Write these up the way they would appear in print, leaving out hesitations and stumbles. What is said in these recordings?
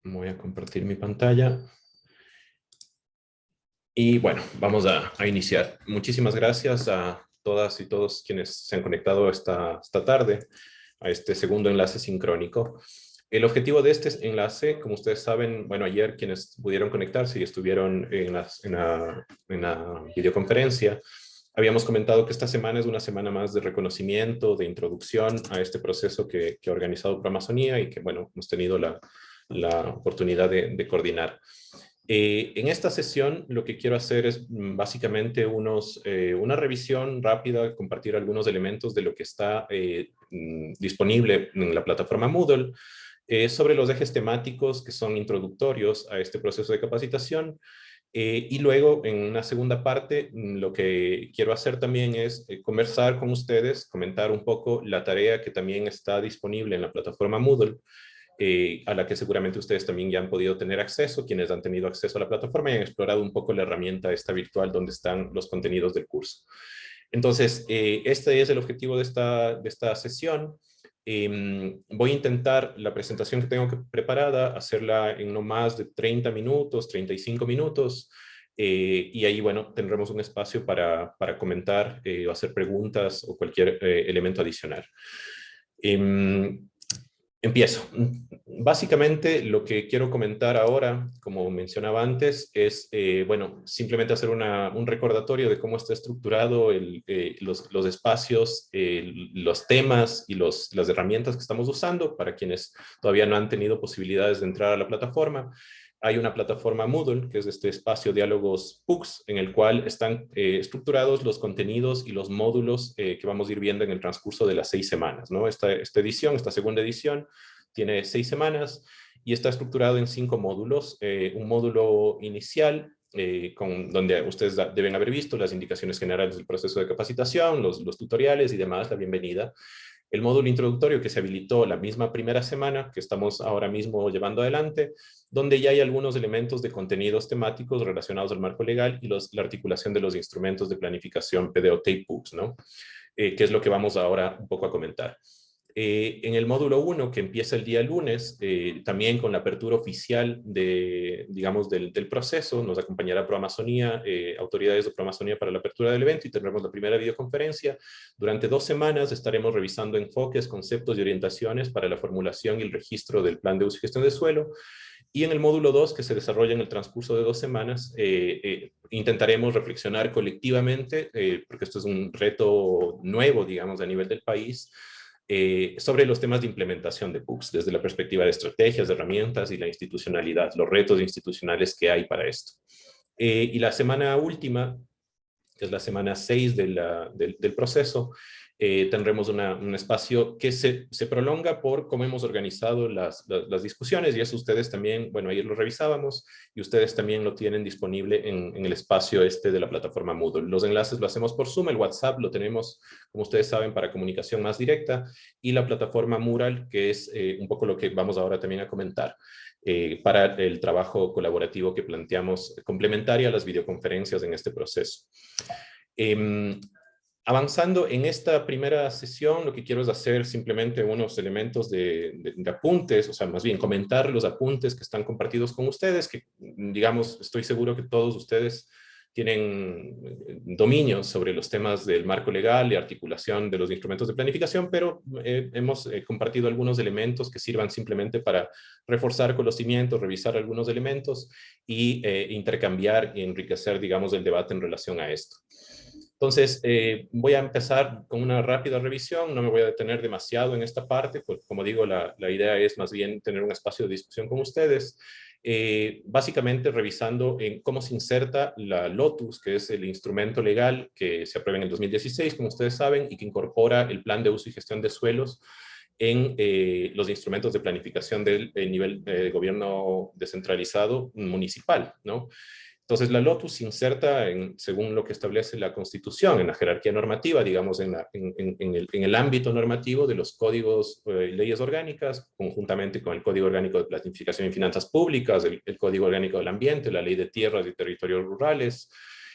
Voy a compartir mi pantalla. Y bueno, vamos a iniciar. Muchísimas gracias a todas y todos quienes se han conectado esta tarde a este segundo enlace sincrónico. El objetivo de este enlace, como ustedes saben, bueno, ayer quienes pudieron conectarse y estuvieron en la videoconferencia, habíamos comentado que esta semana es una semana más de reconocimiento, de introducción a este proceso que ha organizado Proamazonía y que, bueno, hemos tenido la oportunidad de coordinar. En esta sesión lo que quiero hacer es básicamente una revisión rápida, compartir algunos elementos de lo que está disponible en la plataforma Moodle sobre los ejes temáticos que son introductorios a este proceso de capacitación. Y luego, en una segunda parte, lo que quiero hacer también es conversar con ustedes, comentar un poco la tarea que también está disponible en la plataforma Moodle, a la que seguramente ustedes también ya han podido tener acceso, quienes han tenido acceso a la plataforma y han explorado un poco la herramienta esta virtual donde están los contenidos del curso. Entonces, este es el objetivo de esta sesión. Voy a intentar la presentación que tengo preparada, hacerla en no más de 30 minutos, 35 minutos, y ahí, bueno, tendremos un espacio para comentar o hacer preguntas o cualquier elemento adicional. Empiezo. Básicamente lo que quiero comentar ahora, como mencionaba antes, es, bueno, simplemente hacer un recordatorio de cómo está estructurado los espacios, los temas y las herramientas que estamos usando para quienes todavía no han tenido posibilidades de entrar a la plataforma. Hay una plataforma Moodle, que es este espacio Diálogos PUCS, en el cual están estructurados los contenidos y los módulos que vamos a ir viendo en el transcurso de las 6 semanas, ¿no? Esta edición, esta segunda edición, tiene 6 semanas y está estructurado en 5 módulos. Un módulo inicial, donde ustedes deben haber visto las indicaciones generales del proceso de capacitación, los tutoriales y demás, la bienvenida. El módulo introductorio que se habilitó la misma primera semana, que estamos ahora mismo llevando adelante, donde ya hay algunos elementos de contenidos temáticos relacionados al marco legal y la articulación de los instrumentos de planificación PDOT y PUCS, ¿no? Que es lo que vamos ahora un poco a comentar. En el módulo 1, que empieza el día lunes, también con la apertura oficial digamos, del proceso, nos acompañará Proamazonía, autoridades de Proamazonía para la apertura del evento, y tendremos la primera videoconferencia. Durante 2 semanas estaremos revisando enfoques, conceptos y orientaciones para la formulación y el registro del plan de uso y gestión de suelo. Y en el módulo 2, que se desarrolla en el transcurso de 2 semanas, intentaremos reflexionar colectivamente, porque esto es un reto nuevo, digamos, a nivel del país, sobre los temas de implementación de PUCS, desde la perspectiva de estrategias, de herramientas y la institucionalidad, los retos institucionales que hay para esto. Y la semana última, que es la semana 6 del proceso, tendremos un espacio que se prolonga por cómo hemos organizado las discusiones, y eso ustedes también, bueno, ayer lo revisábamos, y ustedes también lo tienen disponible en el espacio de la plataforma Moodle. Los enlaces lo hacemos por Zoom, el WhatsApp lo tenemos, como ustedes saben, para comunicación más directa, y la plataforma Mural, que es un poco lo que vamos ahora también a comentar. Para el trabajo colaborativo que planteamos, complementario a las videoconferencias en este proceso. Avanzando en esta primera sesión, lo que quiero es hacer simplemente unos elementos de apuntes, o sea, más bien comentar los apuntes que están compartidos con ustedes, que, digamos, estoy seguro que todos ustedes tienen dominio sobre los temas del marco legal y articulación de los instrumentos de planificación, pero hemos compartido algunos elementos que sirvan simplemente para reforzar conocimientos, revisar algunos elementos y intercambiar y enriquecer, digamos, el debate en relación a esto. Entonces, voy a empezar con una rápida revisión, no me voy a detener demasiado en esta parte, pues como digo, la idea es más bien tener un espacio de discusión con ustedes, básicamente revisando en cómo se inserta la LOTUS, que es el instrumento legal que se aprueba en el 2016, como ustedes saben, y que incorpora el plan de uso y gestión de suelos en los instrumentos de planificación del nivel de gobierno descentralizado municipal, ¿no? Entonces, la LOTUS se inserta, según lo que establece la Constitución, en la jerarquía normativa, digamos, en el ámbito normativo de los códigos y leyes orgánicas, conjuntamente con el Código Orgánico de Planificación y Finanzas Públicas, el Código Orgánico del Ambiente, la Ley de Tierras y Territorios Rurales,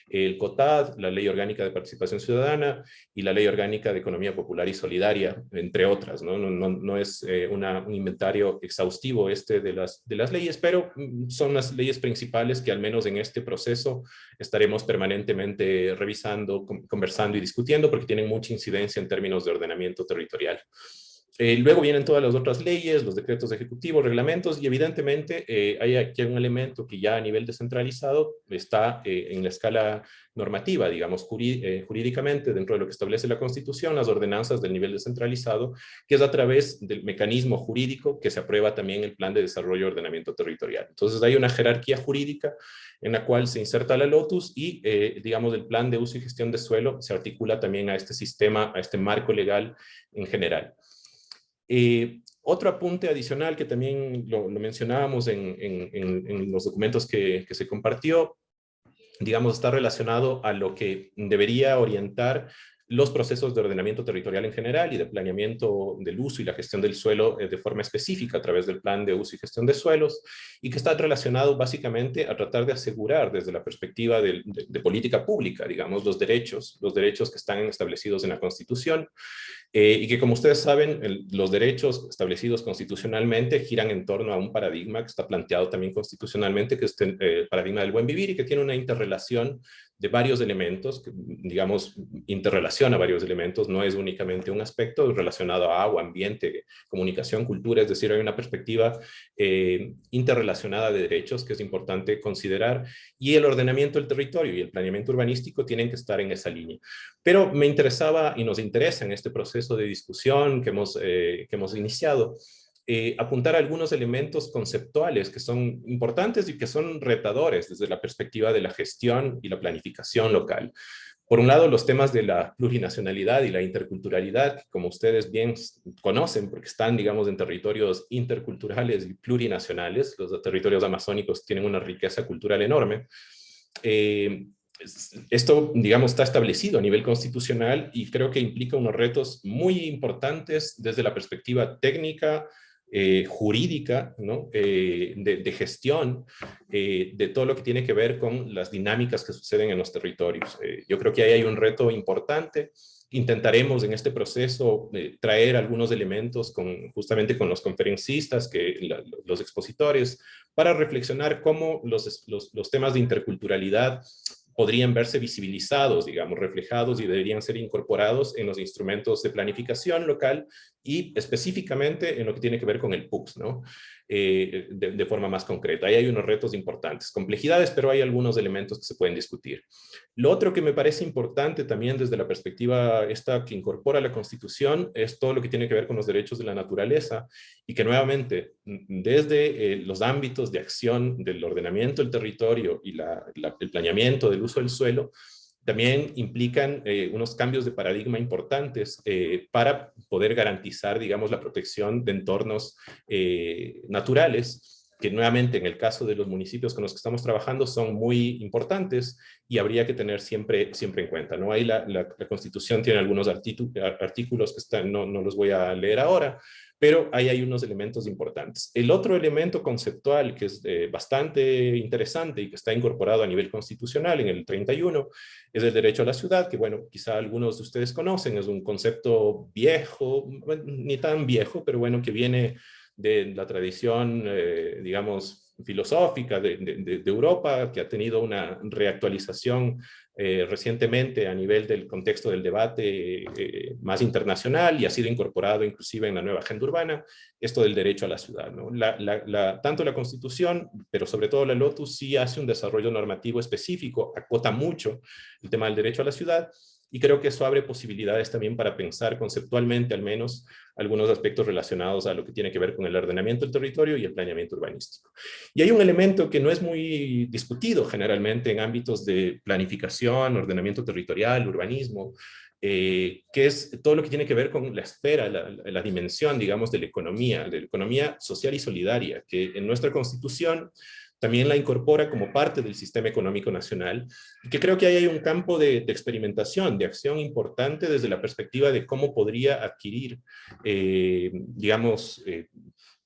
el COTAD, la Ley Orgánica de Participación Ciudadana y la Ley Orgánica de Economía Popular y Solidaria, entre otras, ¿no? No es un inventario exhaustivo de las leyes, pero son las leyes principales que al menos en este proceso estaremos permanentemente revisando, conversando y discutiendo porque tienen mucha incidencia en términos de ordenamiento territorial. Luego vienen todas las otras leyes, los decretos ejecutivos, reglamentos, y evidentemente hay aquí un elemento que ya a nivel descentralizado está en la escala normativa, digamos, jurídicamente, dentro de lo que establece la Constitución, las ordenanzas del nivel descentralizado, que es a través del mecanismo jurídico que se aprueba también el Plan de Desarrollo y Ordenamiento Territorial. Entonces hay una jerarquía jurídica en la cual se inserta la LOTUS y, digamos, el Plan de Uso y Gestión de Suelo se articula también a este sistema, a este marco legal en general. Otro apunte adicional que también lo mencionábamos en los documentos que se compartió, digamos, está relacionado a lo que debería orientar los procesos de ordenamiento territorial en general y de planeamiento del uso y la gestión del suelo de forma específica a través del Plan de Uso y Gestión de Suelos, y que está relacionado básicamente a tratar de asegurar desde la perspectiva de política pública, digamos, los derechos que están establecidos en la Constitución, y que, como ustedes saben, los derechos establecidos constitucionalmente giran en torno a un paradigma que está planteado también constitucionalmente, que es el paradigma del buen vivir, y que tiene una interrelación de varios elementos, que, digamos, interrelaciona varios elementos, no es únicamente un aspecto relacionado a agua, ambiente, comunicación, cultura, es decir, hay una perspectiva interrelacionada de derechos que es importante considerar, y el ordenamiento del territorio y el planeamiento urbanístico tienen que estar en esa línea. Pero me interesaba y nos interesa en este proceso de discusión que hemos iniciado, apuntar a algunos elementos conceptuales que son importantes y que son retadores desde la perspectiva de la gestión y la planificación local. Por un lado, los temas de la plurinacionalidad y la interculturalidad, como ustedes bien conocen, porque están, digamos, en territorios interculturales y plurinacionales. Los territorios amazónicos tienen una riqueza cultural enorme. Esto, digamos, está establecido a nivel constitucional y creo que implica unos retos muy importantes desde la perspectiva técnica, jurídica, ¿no? De gestión, de todo lo que tiene que ver con las dinámicas que suceden en los territorios. Yo creo que ahí hay un reto importante. Intentaremos en este proceso traer algunos elementos justamente con los conferencistas, los expositores, para reflexionar cómo los temas de interculturalidad podrían verse visibilizados, digamos, reflejados y deberían ser incorporados en los instrumentos de planificación local y específicamente en lo que tiene que ver con el PUCS, ¿no? De forma más concreta. Ahí hay unos retos importantes, complejidades, pero hay algunos elementos que se pueden discutir. Lo otro que me parece importante también desde la perspectiva esta que incorpora la Constitución es todo lo que tiene que ver con los derechos de la naturaleza y que nuevamente desde los ámbitos de acción del ordenamiento del territorio y el planeamiento del uso del suelo también implican unos cambios de paradigma importantes para poder garantizar, digamos, la protección de entornos naturales, que nuevamente en el caso de los municipios con los que estamos trabajando son muy importantes y habría que tener siempre en cuenta, ¿no? Ahí la Constitución tiene algunos artículos que están, no los voy a leer ahora, pero ahí hay unos elementos importantes. El otro elemento conceptual que es bastante interesante y que está incorporado a nivel constitucional en el 31 es el derecho a la ciudad, que bueno, quizá algunos de ustedes conocen, es un concepto viejo, bueno, ni tan viejo, pero bueno, que viene de la tradición, digamos, filosófica de Europa, que ha tenido una reactualización recientemente a nivel del contexto del debate más internacional y ha sido incorporado inclusive en la nueva agenda urbana, esto del derecho a la ciudad, ¿no? Tanto la Constitución, pero sobre todo la LOTUS, sí hace un desarrollo normativo específico, acota mucho el tema del derecho a la ciudad, y creo que eso abre posibilidades también para pensar conceptualmente, al menos, algunos aspectos relacionados a lo que tiene que ver con el ordenamiento del territorio y el planeamiento urbanístico. Y hay un elemento que no es muy discutido generalmente en ámbitos de planificación, ordenamiento territorial, urbanismo, que es todo lo que tiene que ver con la esfera, la dimensión, digamos, de la economía social y solidaria, que en nuestra Constitución también la incorpora como parte del sistema económico nacional, y que creo que ahí hay un campo de experimentación, de acción importante desde la perspectiva de cómo podría adquirir, digamos,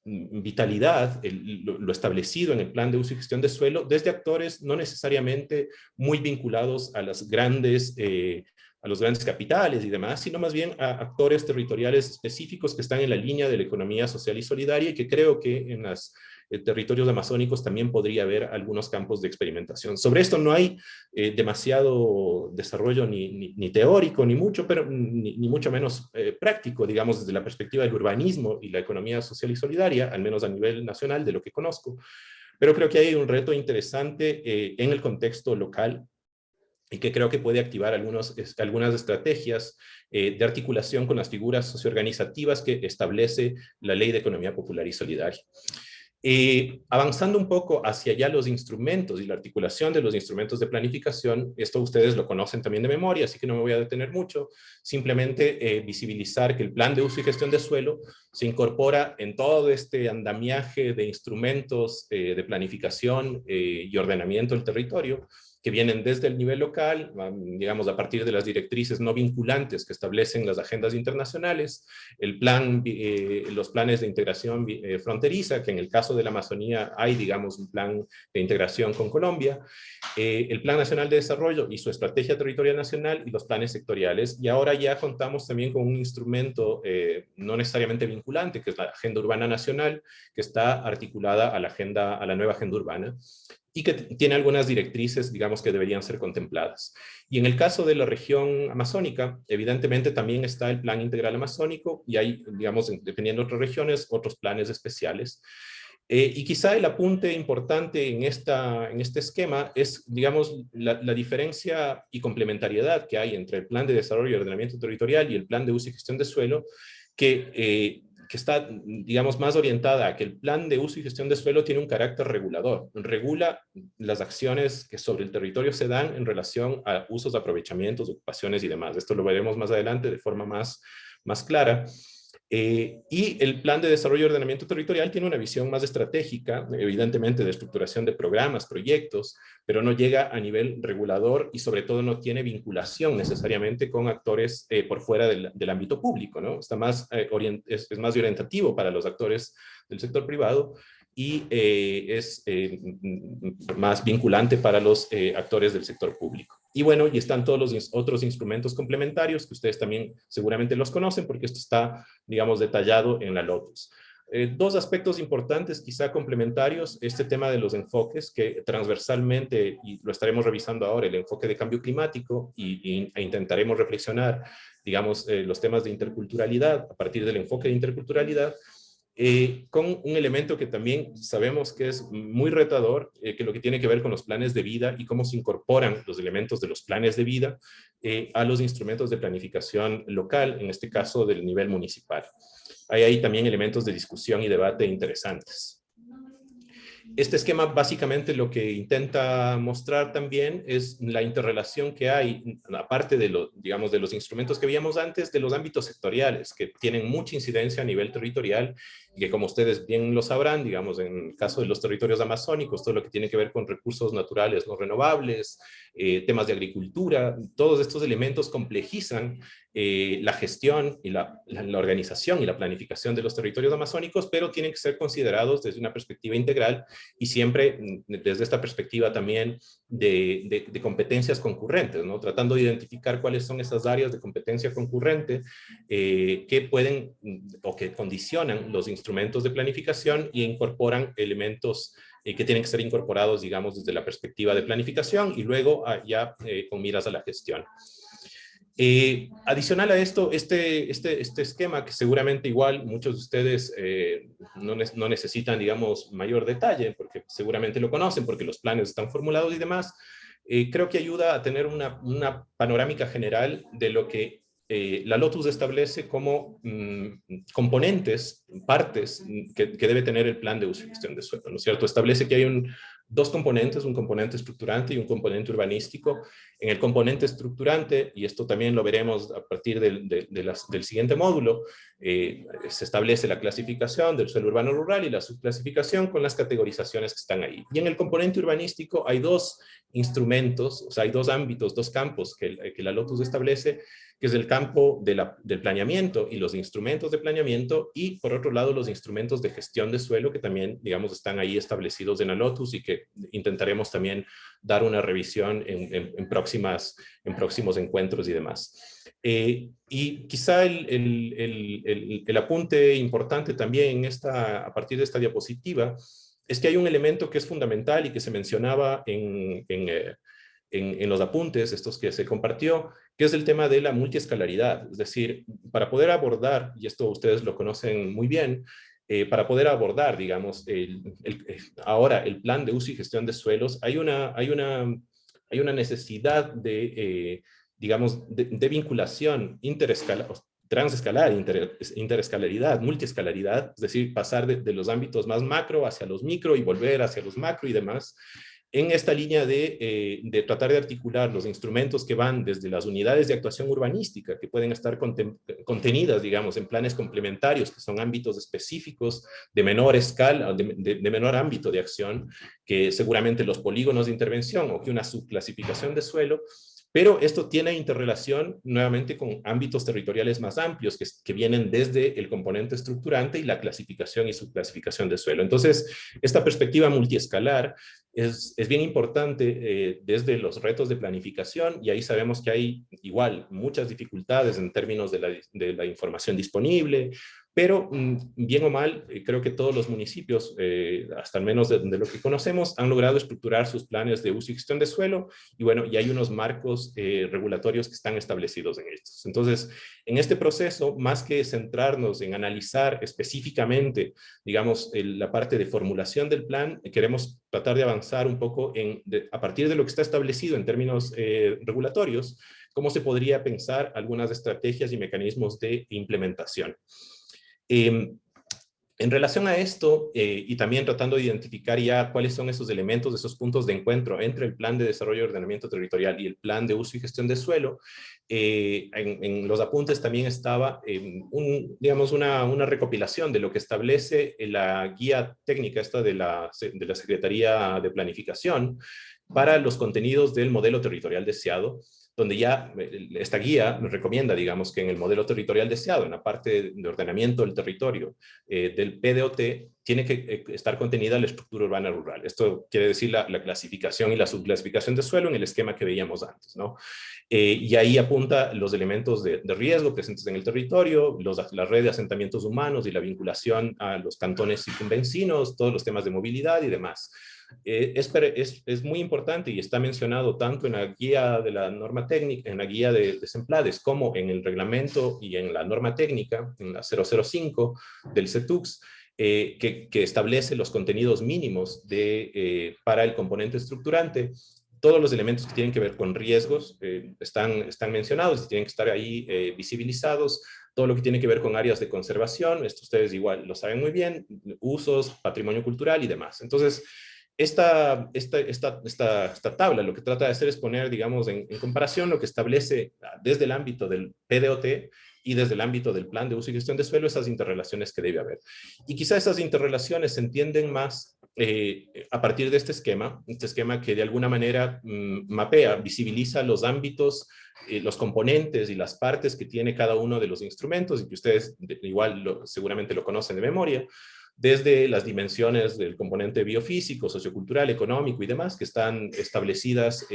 vitalidad lo establecido en el plan de uso y gestión de suelo desde actores no necesariamente muy vinculados a los grandes capitales y demás, sino más bien a actores territoriales específicos que están en la línea de la economía social y solidaria, y que creo que en los territorios amazónicos también podría haber algunos campos de experimentación. Sobre esto no hay demasiado desarrollo ni teórico, ni mucho, pero ni mucho menos práctico, digamos, desde la perspectiva del urbanismo y la economía social y solidaria, al menos a nivel nacional de lo que conozco. Pero creo que hay un reto interesante en el contexto local, y que creo que puede activar algunas estrategias de articulación con las figuras socioorganizativas que establece la Ley de Economía Popular y Solidaria. Avanzando un poco hacia allá los instrumentos y la articulación de los instrumentos de planificación, esto ustedes lo conocen también de memoria, así que no me voy a detener mucho, simplemente visibilizar que el plan de uso y gestión de suelo se incorpora en todo este andamiaje de instrumentos de planificación y ordenamiento del territorio, que vienen desde el nivel local, digamos, a partir de las directrices no vinculantes que establecen las agendas internacionales, los planes de integración fronteriza, que en el caso de la Amazonía hay, digamos, un plan de integración con Colombia, el Plan Nacional de Desarrollo y su Estrategia Territorial Nacional y los planes sectoriales, y ahora ya contamos también con un instrumento no necesariamente vinculante, que es la Agenda Urbana Nacional, que está articulada a la nueva Agenda Urbana, y que tiene algunas directrices, digamos, que deberían ser contempladas. Y en el caso de la región amazónica, evidentemente también está el Plan Integral Amazónico, y hay, digamos, dependiendo de otras regiones, otros planes especiales. Y quizá el apunte importante en este esquema es, digamos, la diferencia y complementariedad que hay entre el Plan de Desarrollo y Ordenamiento Territorial y el Plan de Uso y Gestión de Suelo, que está, digamos, más orientada a que el plan de uso y gestión de suelo tiene un carácter regulador. Regula las acciones que sobre el territorio se dan en relación a usos, aprovechamientos, ocupaciones y demás. Esto lo veremos más adelante de forma más clara. Y el plan de desarrollo y ordenamiento territorial tiene una visión más estratégica, evidentemente de estructuración de programas, proyectos, pero no llega a nivel regulador y sobre todo no tiene vinculación necesariamente con actores por fuera del ámbito público, ¿no? Está es más orientativo para los actores del sector privado y es más vinculante para los actores del sector público. Y bueno, y están todos los otros instrumentos complementarios que ustedes también seguramente los conocen porque esto está, digamos, detallado en la Lotus. Dos aspectos importantes, quizá complementarios, este tema de los enfoques, que transversalmente, y lo estaremos revisando ahora, el enfoque de cambio climático, e intentaremos reflexionar, digamos, los temas de interculturalidad, a partir del enfoque de interculturalidad, con un elemento que también sabemos que es muy retador, que lo que tiene que ver con los planes de vida y cómo se incorporan los elementos de los planes de vida a los instrumentos de planificación local, en este caso del nivel municipal. Hay ahí también elementos de discusión y debate interesantes. Este esquema básicamente lo que intenta mostrar también es la interrelación que hay, aparte de, digamos, de los instrumentos que veíamos antes, de los ámbitos sectoriales, que tienen mucha incidencia a nivel territorial, y que como ustedes bien lo sabrán, digamos, en el caso de los territorios amazónicos, todo lo que tiene que ver con recursos naturales no renovables, temas de agricultura, todos estos elementos complejizan la gestión y la organización y la planificación de los territorios amazónicos, pero tienen que ser considerados desde una perspectiva integral y siempre desde esta perspectiva también de competencias concurrentes, ¿no? Tratando de identificar cuáles son esas áreas de competencia concurrente que pueden o que condicionan los instrumentos de planificación y incorporan elementos que tienen que ser incorporados, digamos, desde la perspectiva de planificación y luego ya con miras a la gestión. Adicional a esto, este esquema, que seguramente igual muchos de ustedes no necesitan, digamos, mayor detalle, porque seguramente lo conocen, porque los planes están formulados y demás, creo que ayuda a tener una panorámica general de lo que la Lotus establece como componentes, partes que debe tener el plan de uso y gestión de suelo, ¿no es cierto? Establece que hay dos componentes, un componente estructurante y un componente urbanístico. En el componente estructurante, y esto también lo veremos a partir del siguiente módulo, se establece la clasificación del suelo urbano rural y la subclasificación con las categorizaciones que están ahí. Y en el componente urbanístico hay dos instrumentos, o sea, hay dos ámbitos, dos campos que la Lotus establece, que es el campo del planeamiento y los instrumentos de planeamiento, y por otro lado los instrumentos de gestión de suelo que también, digamos, están ahí establecidos en la Lotus y que intentaremos también dar una revisión en próximos encuentros y demás. Y quizá el apunte importante también a partir de esta diapositiva es que hay un elemento que es fundamental y que se mencionaba en los apuntes, estos que se compartió, que es el tema de la multiescalaridad. Es decir, para poder abordar, y esto ustedes lo conocen muy bien, para poder abordar, digamos, ahora el plan de uso y gestión de suelos, hay una necesidad de, digamos, de vinculación transescalar, interescalaridad, multiescalaridad, es decir, pasar de los ámbitos más macro hacia los micro y volver hacia los macro y demás, en esta línea de tratar de articular los instrumentos que van desde las unidades de actuación urbanística, que pueden estar contenidas, digamos, en planes complementarios, que son ámbitos específicos de menor escala, de menor ámbito de acción, que seguramente los polígonos de intervención o que una subclasificación de suelo, pero esto tiene interrelación nuevamente con ámbitos territoriales más amplios que vienen desde el componente estructurante y la clasificación y subclasificación de suelo. Entonces, esta perspectiva multiescalar es bien importante desde los retos de planificación, y ahí sabemos que hay igual muchas dificultades en términos de la información disponible, pero bien o mal, creo que todos los municipios, hasta al menos de lo que conocemos, han logrado estructurar sus planes de uso y gestión de suelo, y bueno, y hay unos marcos regulatorios que están establecidos en estos. Entonces, en este proceso, más que centrarnos en analizar específicamente, digamos, la parte de formulación del plan, queremos tratar de avanzar un poco a partir de lo que está establecido en términos regulatorios, cómo se podría pensar algunas estrategias y mecanismos de implementación. En relación a esto, y también tratando de identificar ya cuáles son esos elementos, esos puntos de encuentro entre el plan de desarrollo y ordenamiento territorial y el plan de uso y gestión de suelo, en los apuntes también estaba, digamos, una recopilación de lo que establece la guía técnica esta de la Secretaría de Planificación para los contenidos del modelo territorial deseado, donde ya esta guía nos recomienda, digamos, que en el modelo territorial deseado, en la parte de ordenamiento del territorio del PDOT, tiene que estar contenida la estructura urbana rural. Esto quiere decir la clasificación y la subclasificación de suelo en el esquema que veíamos antes, ¿no? Y ahí apunta los elementos de riesgo presentes en el territorio, la red de asentamientos humanos y la vinculación a los cantones circunvencinos, todos los temas de movilidad y demás. Es muy importante y está mencionado tanto en la guía de la norma técnica, en la guía de SEMPLADES, como en el reglamento y en la norma técnica, en la 005 del CETUX, que establece los contenidos mínimos para el componente estructurante. Todos los elementos que tienen que ver con riesgos están mencionados y tienen que estar ahí visibilizados. Todo lo que tiene que ver con áreas de conservación, esto ustedes igual lo saben muy bien, usos, patrimonio cultural y demás. Entonces, esta tabla lo que trata de hacer es poner, digamos, en comparación lo que establece desde el ámbito del PDOT y desde el ámbito del plan de uso y gestión de suelo, esas interrelaciones que debe haber. Y quizá esas interrelaciones se entienden más a partir de este esquema que de alguna manera mapea, visibiliza los ámbitos, los componentes y las partes que tiene cada uno de los instrumentos, y que ustedes igual seguramente lo conocen de memoria, desde las dimensiones del componente biofísico, sociocultural, económico y demás, que están establecidas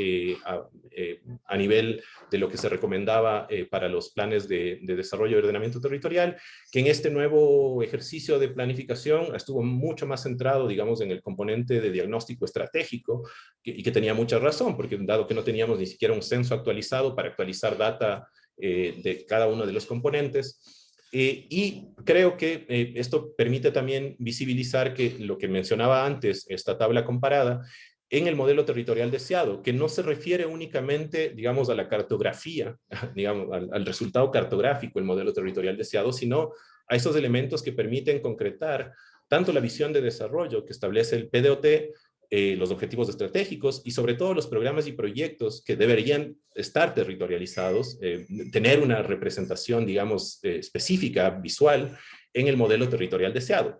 a nivel de lo que se recomendaba para los planes de desarrollo y ordenamiento territorial, que en este nuevo ejercicio de planificación estuvo mucho más centrado, digamos, en el componente de diagnóstico estratégico, y que tenía mucha razón, porque dado que no teníamos ni siquiera un censo actualizado para actualizar data de cada uno de los componentes. Y creo que esto permite también visibilizar que lo que mencionaba antes, esta tabla comparada, en el modelo territorial deseado, que no se refiere únicamente, digamos, a la cartografía, digamos, al resultado cartográfico, el modelo territorial deseado, sino a esos elementos que permiten concretar tanto la visión de desarrollo que establece el PDOT, los objetivos estratégicos y sobre todo los programas y proyectos que deberían estar territorializados, tener una representación, digamos, específica, visual, en el modelo territorial deseado.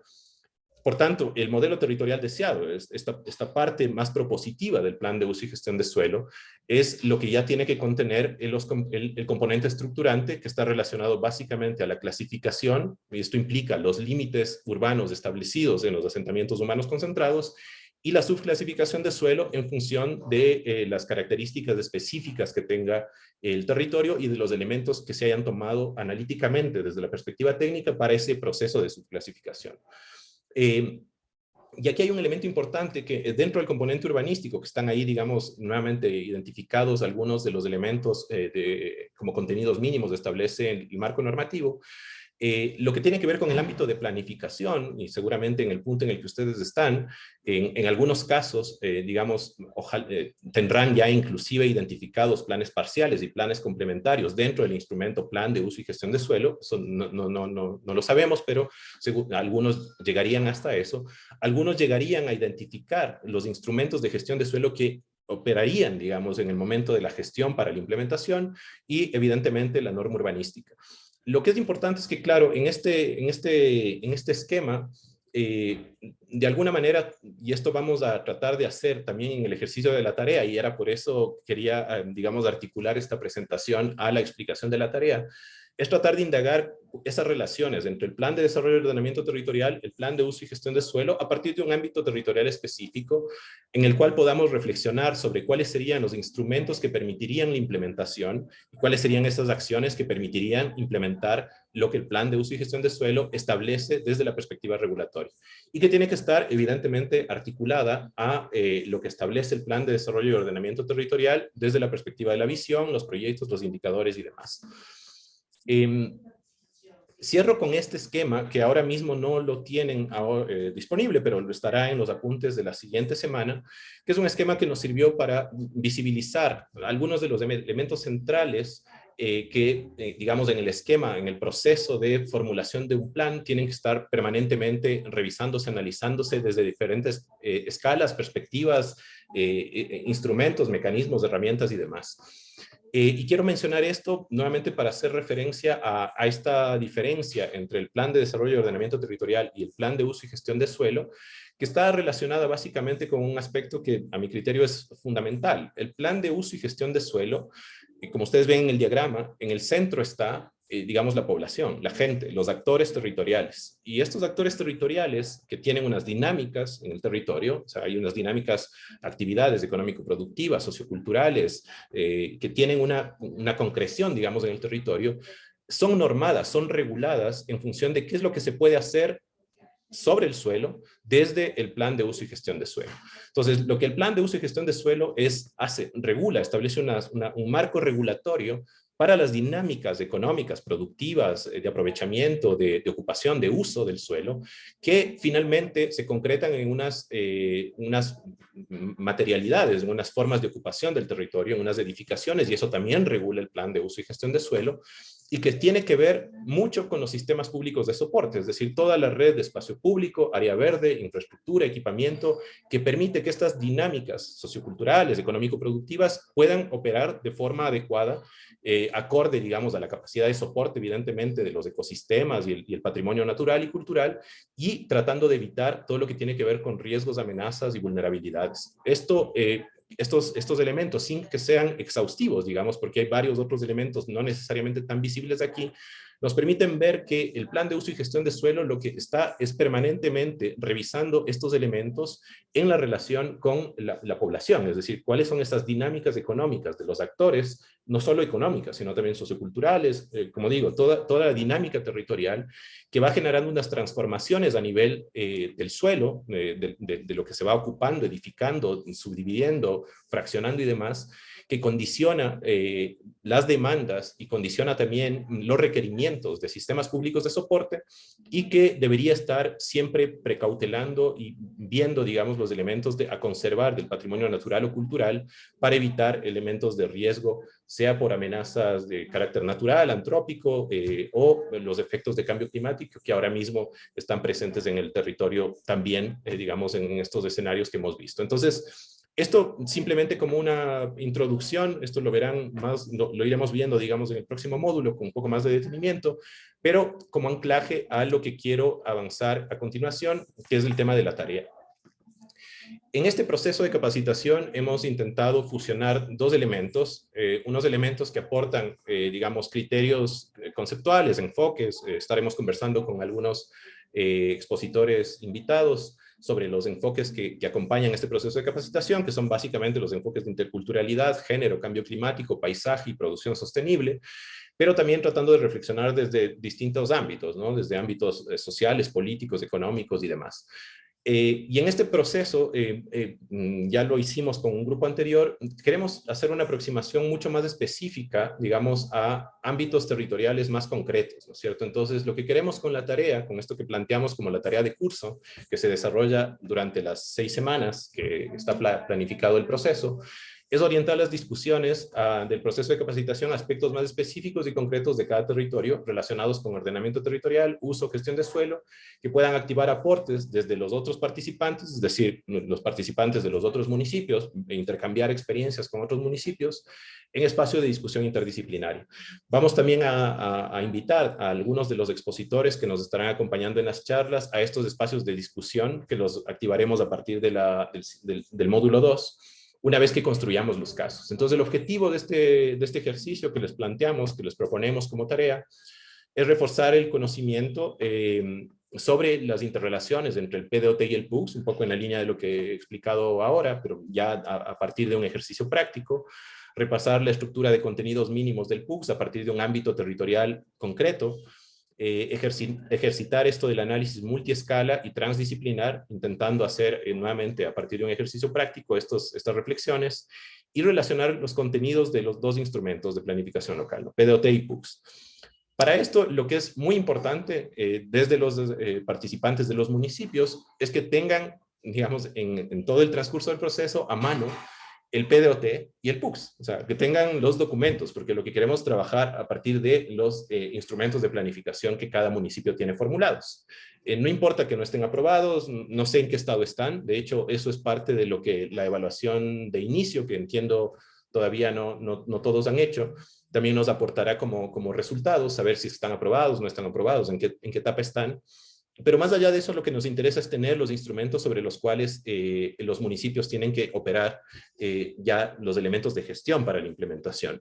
Por tanto, el modelo territorial deseado, esta parte más propositiva del plan de uso y gestión de suelo, es lo que ya tiene que contener el componente estructurante que está relacionado básicamente a la clasificación, y esto implica los límites urbanos establecidos en los asentamientos humanos concentrados, y la subclasificación de suelo en función de las características específicas que tenga el territorio y de los elementos que se hayan tomado analíticamente desde la perspectiva técnica para ese proceso de subclasificación. Y aquí hay un elemento importante que dentro del componente urbanístico, que están ahí, digamos, nuevamente identificados algunos de los elementos como contenidos mínimos establece el marco normativo, lo que tiene que ver con el ámbito de planificación, y seguramente en el punto en el que ustedes están, en algunos casos, digamos, tendrán ya inclusive identificados planes parciales y planes complementarios dentro del instrumento plan de uso y gestión de suelo. Eso no lo sabemos, pero algunos llegarían hasta eso. Algunos llegarían a identificar los instrumentos de gestión de suelo que operarían, digamos, en el momento de la gestión para la implementación y, evidentemente, la norma urbanística. Lo que es importante es que, claro, en este esquema, de alguna manera, y esto vamos a tratar de hacer también en el ejercicio de la tarea, y era por eso quería, digamos, articular esta presentación a la explicación de la tarea, es tratar de indagar esas relaciones entre el plan de desarrollo y ordenamiento territorial, el plan de uso y gestión de suelo, a partir de un ámbito territorial específico, en el cual podamos reflexionar sobre cuáles serían los instrumentos que permitirían la implementación, y cuáles serían esas acciones que permitirían implementar lo que el plan de uso y gestión de suelo establece desde la perspectiva regulatoria, y que tiene que estar evidentemente articulada a lo que establece el plan de desarrollo y ordenamiento territorial desde la perspectiva de la visión, los proyectos, los indicadores y demás. Cierro con este esquema que ahora mismo no lo tienen disponible, pero lo estará en los apuntes de la siguiente semana, que es un esquema que nos sirvió para visibilizar algunos de los elementos centrales que, digamos, en el esquema, en el proceso de formulación de un plan, tienen que estar permanentemente revisándose, analizándose desde diferentes escalas, perspectivas, instrumentos, mecanismos, herramientas y demás. Y quiero mencionar esto nuevamente para hacer referencia a esta diferencia entre el plan de desarrollo y ordenamiento territorial y el plan de uso y gestión de suelo, que está relacionada básicamente con un aspecto que a mi criterio es fundamental. El plan de uso y gestión de suelo, como ustedes ven en el diagrama, en el centro está, digamos, la población, la gente, los actores territoriales. Y estos actores territoriales que tienen unas dinámicas en el territorio, o sea, hay unas dinámicas, actividades económico-productivas, socioculturales, que tienen una concreción, digamos, en el territorio, son normadas, son reguladas en función de qué es lo que se puede hacer sobre el suelo desde el plan de uso y gestión de suelo. Entonces, lo que el plan de uso y gestión de suelo regula, establece un marco regulatorio para las dinámicas económicas, productivas, de aprovechamiento, de ocupación, de uso del suelo, que finalmente se concretan en unas materialidades, en unas formas de ocupación del territorio, en unas edificaciones, y eso también regula el plan de uso y gestión de suelo, y que tiene que ver mucho con los sistemas públicos de soporte, es decir, toda la red de espacio público, área verde, infraestructura, equipamiento, que permite que estas dinámicas socioculturales, económico-productivas puedan operar de forma adecuada, acorde, digamos, a la capacidad de soporte, evidentemente, de los ecosistemas y el patrimonio natural y cultural, y tratando de evitar todo lo que tiene que ver con riesgos, amenazas y vulnerabilidades. Estos elementos, sin que sean exhaustivos, digamos, porque hay varios otros elementos no necesariamente tan visibles aquí, nos permiten ver que el plan de uso y gestión de suelo lo que está es permanentemente revisando estos elementos en la relación con la población, es decir, cuáles son estas dinámicas económicas de los actores, no solo económicas, sino también socioculturales, como digo, toda la dinámica territorial que va generando unas transformaciones a nivel del suelo, de lo que se va ocupando, edificando, subdividiendo, fraccionando y demás, que condiciona las demandas y condiciona también los requerimientos de sistemas públicos de soporte, y que debería estar siempre precautelando y viendo, digamos, los elementos a conservar del patrimonio natural o cultural para evitar elementos de riesgo, sea por amenazas de carácter natural, antrópico, o los efectos de cambio climático que ahora mismo están presentes en el territorio también, digamos, en estos escenarios que hemos visto. Entonces, Esto simplemente como una introducción, esto lo verán más, lo iremos viendo, digamos, en el próximo módulo con un poco más de detenimiento, pero como anclaje a lo que quiero avanzar a continuación, que es el tema de la tarea. En este proceso de capacitación hemos intentado fusionar dos elementos, unos elementos que aportan, digamos, criterios conceptuales, enfoques. Estaremos conversando con algunos expositores invitados sobre los enfoques que acompañan este proceso de capacitación, que son básicamente los enfoques de interculturalidad, género, cambio climático, paisaje y producción sostenible, pero también tratando de reflexionar desde distintos ámbitos, ¿no? Desde ámbitos sociales, políticos, económicos y demás. Y en este proceso, ya lo hicimos con un grupo anterior, queremos hacer una aproximación mucho más específica, digamos, a ámbitos territoriales más concretos, ¿no es cierto? Entonces, lo que queremos con la tarea, con esto que planteamos como la tarea de curso, que se desarrolla durante las 6 semanas que está planificado el proceso, es orientar las discusiones del proceso de capacitación a aspectos más específicos y concretos de cada territorio relacionados con ordenamiento territorial, uso, gestión de suelo, que puedan activar aportes desde los otros participantes, es decir, los participantes de los otros municipios, e intercambiar experiencias con otros municipios en espacio de discusión interdisciplinaria. Vamos también a invitar a algunos de los expositores que nos estarán acompañando en las charlas a estos espacios de discusión que los activaremos a partir del módulo 2, una vez que construyamos los casos. Entonces, el objetivo de este ejercicio que les planteamos, que les proponemos como tarea, es reforzar el conocimiento sobre las interrelaciones entre el PDOT y el PUCS, un poco en la línea de lo que he explicado ahora, pero ya a partir de un ejercicio práctico, repasar la estructura de contenidos mínimos del PUCS a partir de un ámbito territorial concreto, ejercitar esto del análisis multiescala y transdisciplinar, intentando hacer nuevamente a partir de un ejercicio práctico estas reflexiones y relacionar los contenidos de los dos instrumentos de planificación local, ¿no? PDOT y PUCS. Para esto, lo que es muy importante desde los participantes de los municipios es que tengan, digamos, en todo el transcurso del proceso a mano el PDOT y el PUCS, o sea, que tengan los documentos, porque lo que queremos trabajar a partir de los instrumentos de planificación que cada municipio tiene formulados. No importa que no estén aprobados, no sé en qué estado están, de hecho, eso es parte de lo que la evaluación de inicio, que entiendo todavía no todos han hecho, también nos aportará como resultados, saber si están aprobados, no están aprobados, en qué etapa están. Pero más allá de eso, lo que nos interesa es tener los instrumentos sobre los cuales los municipios tienen que operar ya los elementos de gestión para la implementación.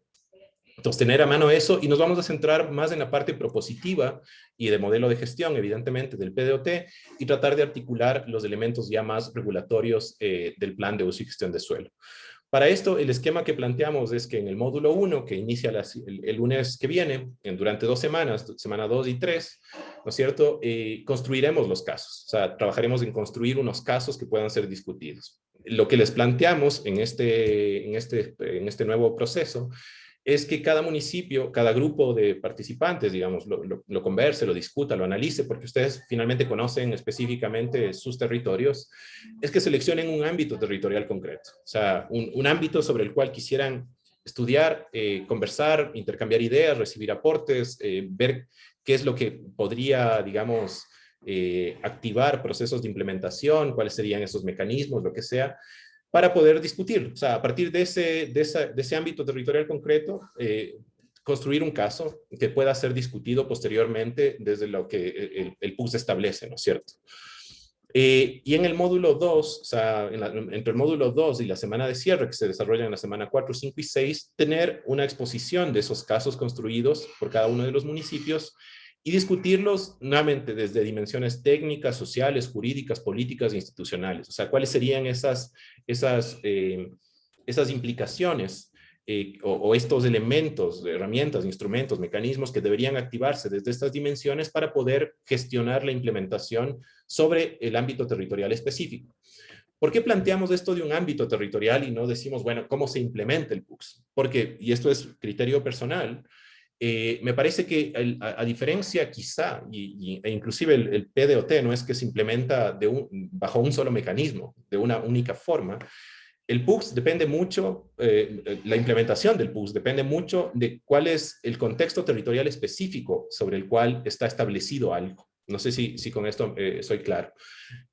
Entonces, tener a mano eso, y nos vamos a centrar más en la parte propositiva y de modelo de gestión, evidentemente, del PDOT, y tratar de articular los elementos ya más regulatorios del plan de uso y gestión de suelo. Para esto, el esquema que planteamos es que en el módulo 1, que inicia el lunes que viene, durante 2 semanas, semana 2 y 3, ¿no es cierto?, construiremos los casos. O sea, trabajaremos en construir unos casos que puedan ser discutidos. Lo que les planteamos en este nuevo proceso es que cada municipio, cada grupo de participantes, digamos, lo converse, lo discuta, lo analice, porque ustedes finalmente conocen específicamente sus territorios, es que seleccionen un ámbito territorial concreto, o sea, un ámbito sobre el cual quisieran estudiar, conversar, intercambiar ideas, recibir aportes, ver qué es lo que podría, digamos, activar procesos de implementación, cuáles serían esos mecanismos, lo que sea, para poder discutir. O sea, a partir de ese ámbito territorial concreto, construir un caso que pueda ser discutido posteriormente desde lo que el PUCS establece, ¿no es cierto? Y en el módulo 2, o sea, entre el módulo 2 y la semana de cierre, que se desarrolla en la semana 4, 5 y 6, tener una exposición de esos casos construidos por cada uno de los municipios y discutirlos nuevamente desde dimensiones técnicas, sociales, jurídicas, políticas e institucionales. O sea, cuáles serían esas implicaciones o estos elementos, herramientas, instrumentos, mecanismos que deberían activarse desde estas dimensiones para poder gestionar la implementación sobre el ámbito territorial específico. ¿Por qué planteamos esto de un ámbito territorial y no decimos, bueno, cómo se implementa el PUCS? Porque, y esto es criterio personal, me parece que a diferencia quizá, e inclusive el PDOT no es que se implementa bajo un solo mecanismo, de una única forma. El PUCS depende mucho, la implementación del PUCS depende mucho de cuál es el contexto territorial específico sobre el cual está establecido algo. No sé si con esto soy claro.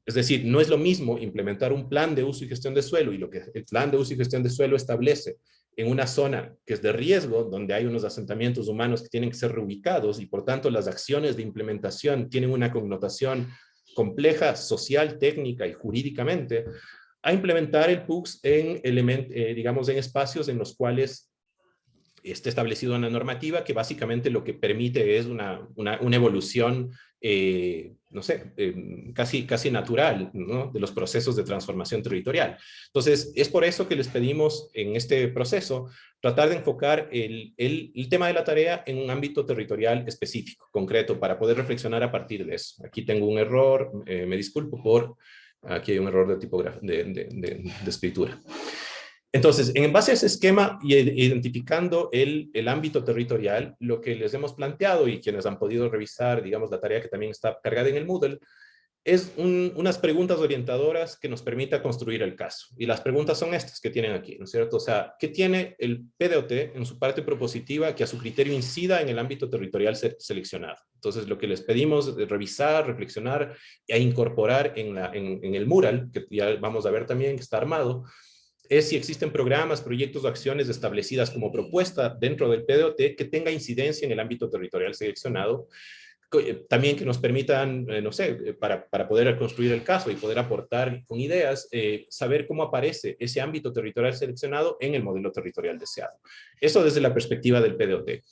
Es decir, no es lo mismo implementar un plan de uso y gestión de suelo y lo que el plan de uso y gestión de suelo establece en una zona que es de riesgo, donde hay unos asentamientos humanos que tienen que ser reubicados y por tanto las acciones de implementación tienen una connotación compleja, social, técnica y jurídicamente, a implementar el PUCS en, digamos, en espacios en los cuales está establecido una normativa que básicamente lo que permite es una evolución, no sé, casi natural, ¿no?, de los procesos de transformación territorial. Entonces, es por eso que les pedimos en este proceso tratar de enfocar el tema de la tarea en un ámbito territorial específico, concreto, para poder reflexionar a partir de eso. Aquí tengo un error, me disculpo por, aquí hay un error de tipografía, de escritura. Entonces, en base a ese esquema y identificando el ámbito territorial, lo que les hemos planteado y quienes han podido revisar, digamos, la tarea que también está cargada en el Moodle, es unas preguntas orientadoras que nos permita construir el caso. Y las preguntas son estas que tienen aquí, ¿no es cierto? O sea, ¿qué tiene el PDOT en su parte propositiva que a su criterio incida en el ámbito territorial seleccionado? Entonces, lo que les pedimos es revisar, reflexionar e incorporar en el mural, que ya vamos a ver también que está armado, es si existen programas, proyectos o acciones establecidas como propuesta dentro del PDOT que tenga incidencia en el ámbito territorial seleccionado, también que nos permitan, no sé, para poder construir el caso y poder aportar con ideas, saber cómo aparece ese ámbito territorial seleccionado en el modelo territorial deseado. Eso desde la perspectiva del PDOT.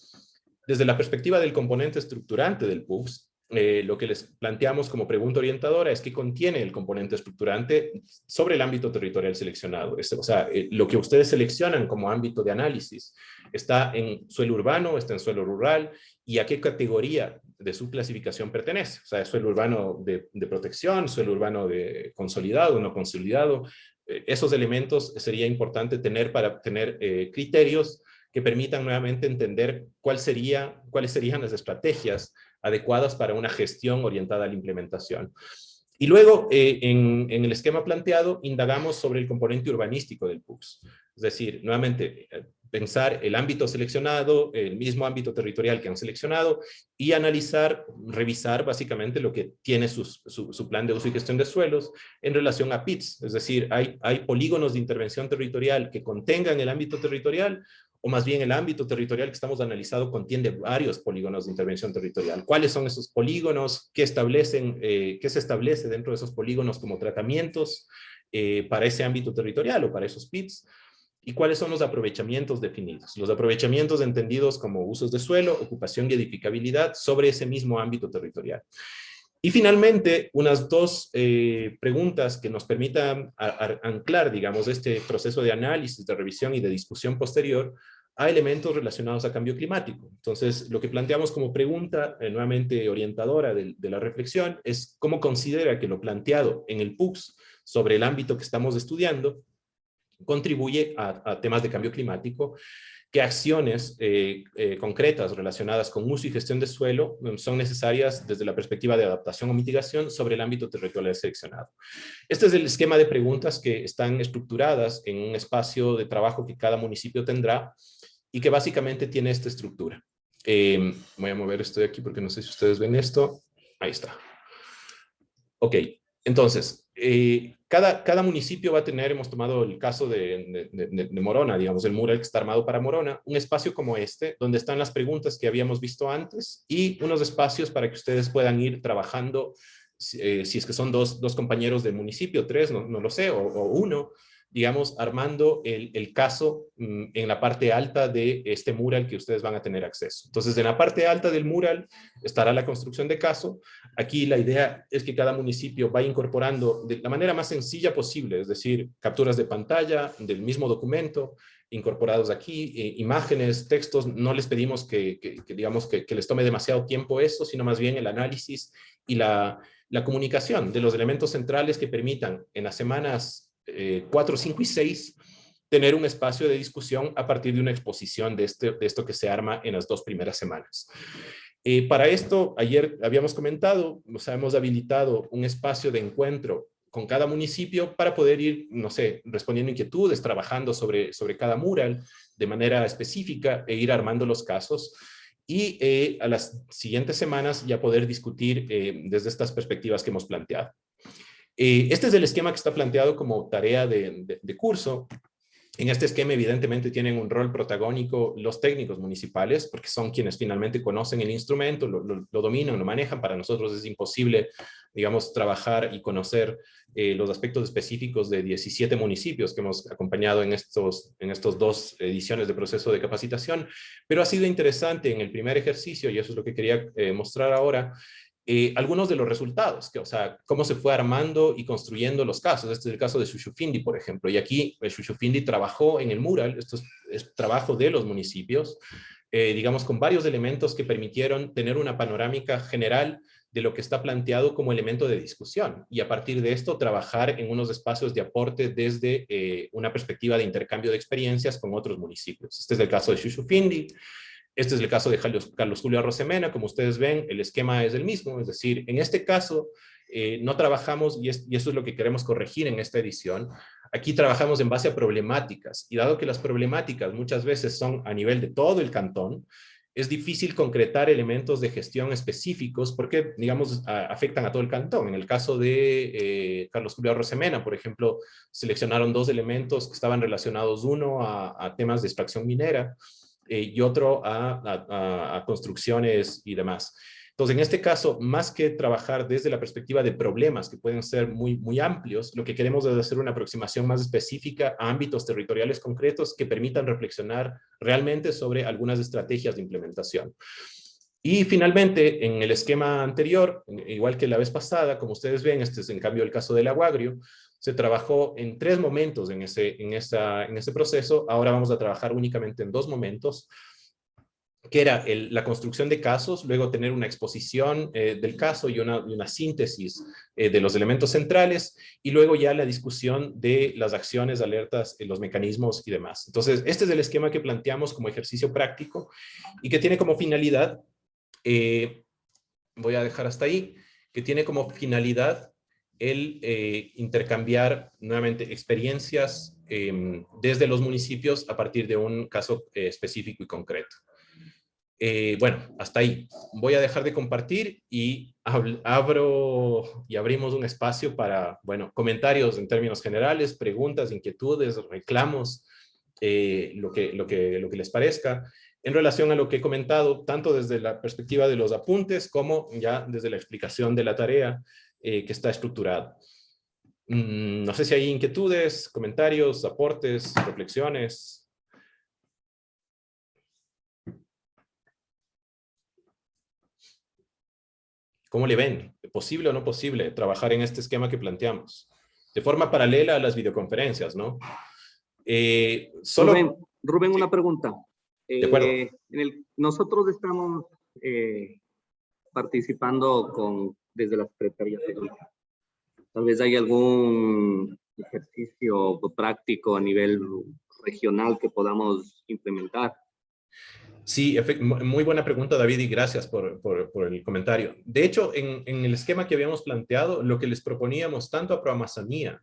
Desde la perspectiva del componente estructurante del PUCS, lo que les planteamos como pregunta orientadora es qué contiene el componente estructurante sobre el ámbito territorial seleccionado. O sea, lo que ustedes seleccionan como ámbito de análisis está en suelo urbano, está en suelo rural, y a qué categoría de su clasificación pertenece. O sea, suelo urbano de protección, suelo urbano de consolidado, no consolidado. Esos elementos sería importante tener para tener criterios que permitan nuevamente entender cuáles serían las estrategias adecuadas para una gestión orientada a la implementación. Y luego, en el esquema planteado, indagamos sobre el componente urbanístico del PUCS. Es decir, nuevamente, pensar el ámbito seleccionado, el mismo ámbito territorial que han seleccionado, y analizar, revisar básicamente lo que tiene su plan de uso y gestión de suelos en relación a PITs. Es decir, hay polígonos de intervención territorial que contengan el ámbito territorial, o más bien el ámbito territorial que estamos analizando contiene varios polígonos de intervención territorial. ¿Cuáles son esos polígonos? ¿Qué se establece dentro de esos polígonos como tratamientos para ese ámbito territorial o para esos PITs? ¿Y cuáles son los aprovechamientos definidos? Los aprovechamientos entendidos como usos de suelo, ocupación y edificabilidad sobre ese mismo ámbito territorial. Y finalmente, unas dos preguntas que nos permitan anclar, digamos, este proceso de análisis, de revisión y de discusión posterior a elementos relacionados a cambio climático. Entonces, lo que planteamos como pregunta, nuevamente orientadora de la reflexión, es cómo considera que lo planteado en el PUCS sobre el ámbito que estamos estudiando contribuye a temas de cambio climático, qué acciones concretas relacionadas con uso y gestión de suelo son necesarias desde la perspectiva de adaptación o mitigación sobre el ámbito territorial seleccionado. Este es el esquema de preguntas que están estructuradas en un espacio de trabajo que cada municipio tendrá y que básicamente tiene esta estructura. Voy a mover esto de aquí porque no sé si ustedes ven esto. Ahí está. Ok, entonces, cada municipio va a tener, hemos tomado el caso de Morona, digamos, el mural que está armado para Morona, un espacio como este, donde están las preguntas que habíamos visto antes y unos espacios para que ustedes puedan ir trabajando, si es que son dos compañeros del municipio, tres, no lo sé, o uno, digamos, armando el caso en la parte alta de este mural que ustedes van a tener acceso. Entonces, en la parte alta del mural estará la construcción de caso. Aquí la idea es que cada municipio vaya incorporando de la manera más sencilla posible, es decir, capturas de pantalla del mismo documento, incorporados aquí, imágenes, textos. No les pedimos digamos, que les tome demasiado tiempo eso, sino más bien el análisis y la comunicación de los elementos centrales que permitan en las semanas 4, 5 y 6 tener un espacio de discusión a partir de una exposición de esto que se arma en las 2 primeras semanas. Para esto, ayer habíamos comentado, hemos habilitado un espacio de encuentro con cada municipio para poder ir, no sé, respondiendo inquietudes, trabajando sobre cada mural de manera específica e ir armando los casos. y a las siguientes semanas ya poder discutir desde estas perspectivas que hemos planteado. Este es el esquema que está planteado como tarea de curso. En este esquema, evidentemente, tienen un rol protagónico los técnicos municipales, porque son quienes finalmente conocen el instrumento, lo dominan, lo manejan. Para nosotros es imposible, digamos, trabajar y conocer los aspectos específicos de 17 municipios que hemos acompañado en estos 2 ediciones de proceso de capacitación, pero ha sido interesante en el primer ejercicio, y eso es lo que quería mostrar ahora, algunos de los resultados, o sea, cómo se fue armando y construyendo los casos. Este es el caso de Shushufindi, por ejemplo, y aquí Shushufindi trabajó en el mural. Esto es trabajo de los municipios, digamos, con varios elementos que permitieron tener una panorámica general de lo que está planteado como elemento de discusión, y a partir de esto trabajar en unos espacios de aporte desde una perspectiva de intercambio de experiencias con otros municipios. Este es el caso de Shushufindi. Este es el caso de Carlos Julio Arosemena. Como ustedes ven, el esquema es el mismo, es decir, en este caso no trabajamos, y eso es lo que queremos corregir en esta edición. Aquí trabajamos en base a problemáticas, y dado que las problemáticas muchas veces son a nivel de todo el cantón, es difícil concretar elementos de gestión específicos porque, digamos, afectan a todo el cantón. En el caso de Carlos Julio Arosemena, por ejemplo, seleccionaron 2 elementos que estaban relacionados, uno a temas de extracción minera, y otro a construcciones y demás. Entonces, en este caso, más que trabajar desde la perspectiva de problemas que pueden ser muy amplios, lo que queremos es hacer una aproximación más específica a ámbitos territoriales concretos que permitan reflexionar realmente sobre algunas estrategias de implementación. Y finalmente, en el esquema anterior, igual que la vez pasada, como ustedes ven, este es en cambio el caso del Aguagrio, se trabajó en 3 momentos en ese proceso. Ahora vamos a trabajar únicamente en 2 momentos, que era la construcción de casos, luego tener una exposición del caso y una síntesis de los elementos centrales, y luego ya la discusión de las acciones, alertas, los mecanismos y demás. Entonces, este es el esquema que planteamos como ejercicio práctico y que tiene como finalidad, voy a dejar hasta ahí, que tiene como finalidad el intercambiar nuevamente experiencias desde los municipios a partir de un caso específico y concreto. Bueno, hasta ahí. Voy a dejar de compartir y abrimos un espacio para, bueno, comentarios en términos generales, preguntas, inquietudes, reclamos, lo que les parezca, en relación a lo que he comentado, tanto desde la perspectiva de los apuntes como ya desde la explicación de la tarea que está estructurada. No sé si hay inquietudes, comentarios, aportes, reflexiones. ¿Cómo le ven? ¿Posible o no posible trabajar en este esquema que planteamos? De forma paralela a las videoconferencias, ¿no? Rubén, una pregunta. De acuerdo. Nosotros estamos participando desde la Secretaría Técnica. Tal vez hay algún ejercicio práctico a nivel regional que podamos implementar. Sí, muy buena pregunta, David, y gracias por el comentario. De hecho, en el esquema que habíamos planteado, lo que les proponíamos tanto a Proamazonía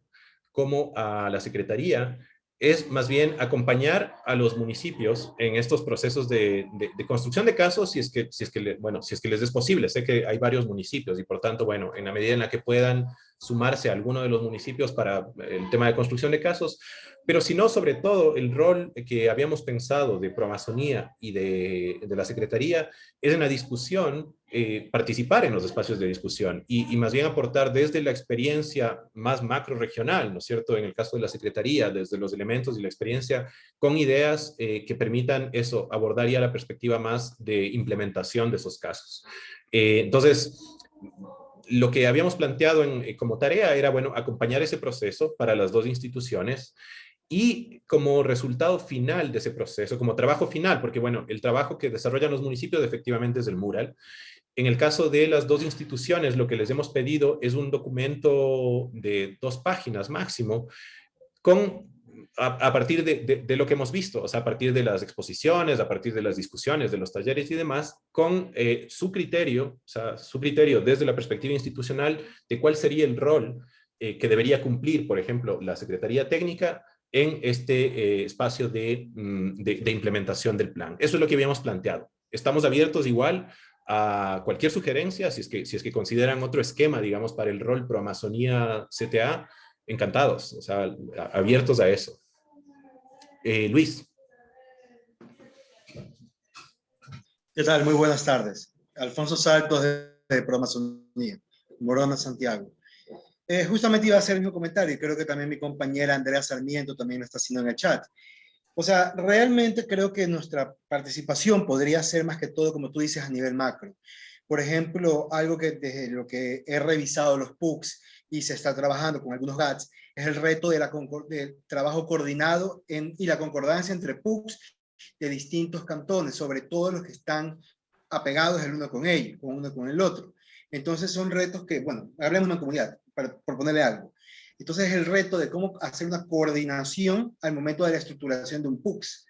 como a la Secretaría es más bien acompañar a los municipios en estos procesos de construcción de casos, si es que les es posible. Sé que hay varios municipios y por tanto, bueno, en la medida en la que puedan sumarse a alguno de los municipios para el tema de construcción de casos, pero si no, sobre todo, el rol que habíamos pensado de Proamazonía y de la Secretaría es en la discusión, participar en los espacios de discusión y más bien aportar desde la experiencia más macro regional, ¿no es cierto? En el caso de la Secretaría, desde los elementos y la experiencia, con ideas que permitan eso, abordar ya la perspectiva más de implementación de esos casos. Entonces, lo que habíamos planteado como tarea era, bueno, acompañar ese proceso para las 2 instituciones y como resultado final de ese proceso, como trabajo final, porque bueno, el trabajo que desarrollan los municipios efectivamente es el mural. En el caso de las 2 instituciones, lo que les hemos pedido es un documento de 2 páginas máximo, a partir de lo que hemos visto, o sea, a partir de las exposiciones, a partir de las discusiones, de los talleres y demás, con su criterio, o sea, su criterio desde la perspectiva institucional de cuál sería el rol que debería cumplir, por ejemplo, la Secretaría Técnica en este espacio de implementación del plan. Eso es lo que habíamos planteado. estamos abiertos igual a cualquier sugerencia, si es que consideran otro esquema, digamos, para el rol Pro Amazonía CTA, encantados, o sea, abiertos a eso. Luis. ¿Qué tal? Muy buenas tardes. Alfonso Saltos de Proamazonía, Morona, Santiago. Justamente iba a hacer el mismo comentario y creo que también mi compañera Andrea Sarmiento también lo está haciendo en el chat. O sea, realmente creo que nuestra participación podría ser más que todo, como tú dices, a nivel macro. Por ejemplo, algo que desde lo que he revisado los PUCs y se está trabajando con algunos GATS, es el reto de del trabajo coordinado y la concordancia entre PUCs de distintos cantones, sobre todo los que están apegados el uno con ellos, con uno con el otro. Entonces son retos que, bueno, hablemos de una comunidad, por ponerle algo. Entonces es el reto de cómo hacer una coordinación al momento de la estructuración de un PUCS,